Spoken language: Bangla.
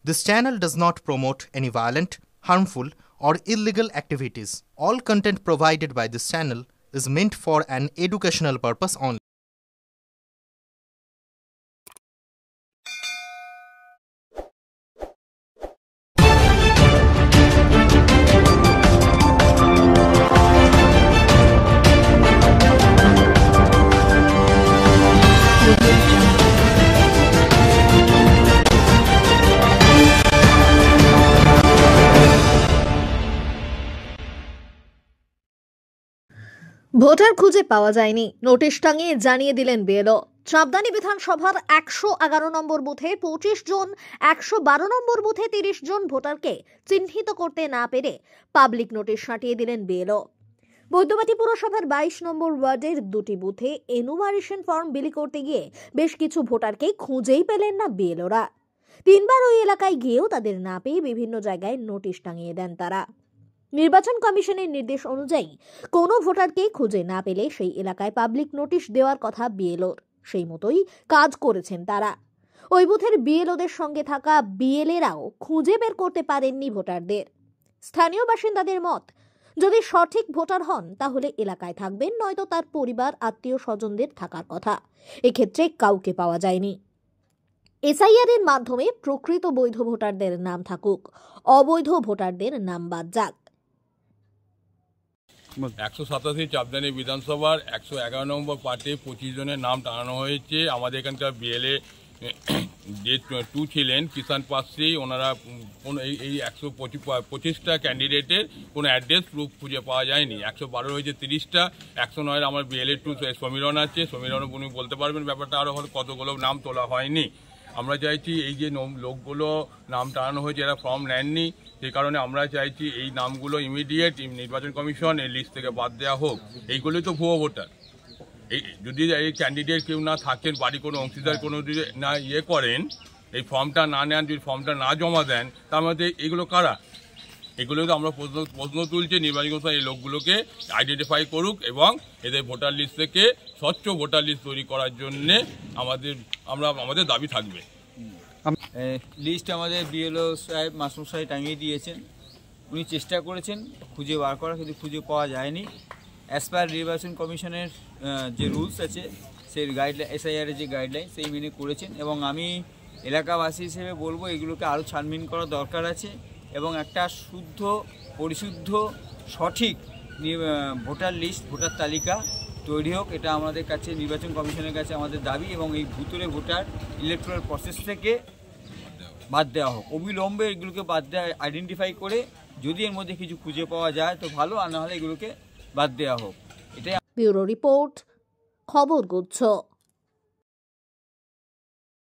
This channel does not promote any violent, harmful, or illegal activities. All content provided by this channel is meant for an educational purpose only. Voter খুঁজে পাওয়া যায়নি, নোটিশ টাঙিয়ে জানিয়ে দিলেন বিএলও। চাঁদনী বিধানসভার ১১১ নম্বর বুথে ২৫ জন, ১১২ নম্বর বুথে ৩০ জন ভোটারকে চিহ্নিত করতে না পেরে পাবলিক নোটিশ সাঁটিয়ে দিলেন বিএলও। বৈদ্যবাটী পুরসভার ২২ নম্বর ওয়ার্ডের দুটি বুথে এনুমারেশন ফর্ম বিলি করতে গিয়ে বেশ কিছু ভোটারকে খুঁজেই পেলেন না বিএলওরা। তিনবার ওই এলাকায় গিয়েও তাদের না পেয়ে বিভিন্ন জায়গায় নোটিশ টাঙিয়ে দেন তারা। নির্বাচন কমিশনের নির্দেশ অনুযায়ী কোনো ভোটারকে খুঁজে না পেলে সেই এলাকায় পাবলিক নোটিশ দেওয়ার কথা বিএলওর, সেই মতোই কাজ করেছেন তারা। ওই বুথের বিএলওদের সঙ্গে থাকা বিএলএরাও খুঁজে বের করতে পারেননি ভোটারদের। স্থানীয় বাসিন্দাদের মত, যদি সঠিক ভোটার হন তাহলে এলাকায় থাকবেন, নয়তো তার পরিবার আত্মীয় স্বজনদের থাকার কথা। এক্ষেত্রে কাউকে পাওয়া যায়নি। এসআইআর এর মাধ্যমে প্রকৃত বৈধ ভোটারদের নাম থাকুক, অবৈধ ভোটারদের নাম বাদ যাক। ১৮৭ চাঁদনী বিধানসভার ১১১ নম্বর পার্টে ২৫ জনের নাম টানানো হয়েছে। আমাদের এখানকার বিএলএ যে 2 ছিলেন কিষাণ পাসি, ওনারা এই ১২৫টা ক্যান্ডিডেটের কোনো অ্যাড্রেস প্রুফ খুঁজে পাওয়া যায়নি। ১১২ হয়েছে 30টা, ১০৯ আমার বিএলএ 2 সমীরণ আছে, সমীরণ উনি বলতে পারবেন ব্যাপারটা আরও কতগুলো নাম তোলা হয়নি। আমরা চাইছি এই যে লোকগুলো নাম টানানো হয়েছে এরা ফর্ম নেননি, সেই কারণে আমরা চাইছি এই নামগুলো ইমিডিয়েট নির্বাচন কমিশন এই লিস্ট থেকে বাদ দেওয়া হোক। এইগুলোই তো ভুয়ো ভোটার। এই যদি এই ক্যান্ডিডেট কেউ না থাকেন, বাড়ি কোনো অংশীদার কোনো যদি না করেন, এই ফর্মটা না নেন, যদি ফর্মটা না জমা দেন, তার মধ্যে এগুলো কারা? এগুলো তো আমরা প্রশ্ন তুলছি। নির্বাচন কমিশন এই লোকগুলোকে আইডেন্টিফাই করুক এবং এদের ভোটার লিস্ট থেকে স্বচ্ছ ভোটার লিস্ট তৈরি করার জন্যে আমাদের দাবি থাকবে। লিস্ট আমাদের বিএলও সাহেব, মাসুম সাহেব টাঙিয়ে দিয়েছেন। উনি চেষ্টা করেছেন খুঁজে বার করা, কিন্তু খুঁজে পাওয়া যায়নি। অ্যাজ পার নির্বাচন কমিশনের যে রুলস আছে, সেই গাইডলাইন, এসআইআরের যে গাইডলাইন, সেই মেনে করেছেন। এবং আমি এলাকাবাসী হিসেবে বলবো এগুলোকে আরও ছানবিন করা দরকার আছে এবং একটা শুদ্ধ, পরিশুদ্ধ, সঠিক ভোটার লিস্ট, ভোটার তালিকা তৈরি হোক। এটা আমাদের কাছে, নির্বাচন কমিশনের কাছে আমাদের দাবি। এবং এই ভুতুরে ভোটার ইলেকট্রাল প্রসেস থেকে বাদ দেওয়া হোক, অবিলম্বে এগুলোকে বাদ দেওয়া, আইডেন্টিফাই করে যদি এর মধ্যে কিছু খুঁজে পাওয়া যায় তো ভালো, আর না হলে এগুলোকে বাদ দেওয়া হোক। এটাই। ব্যুরো রিপোর্ট, খবর গুচ্ছ।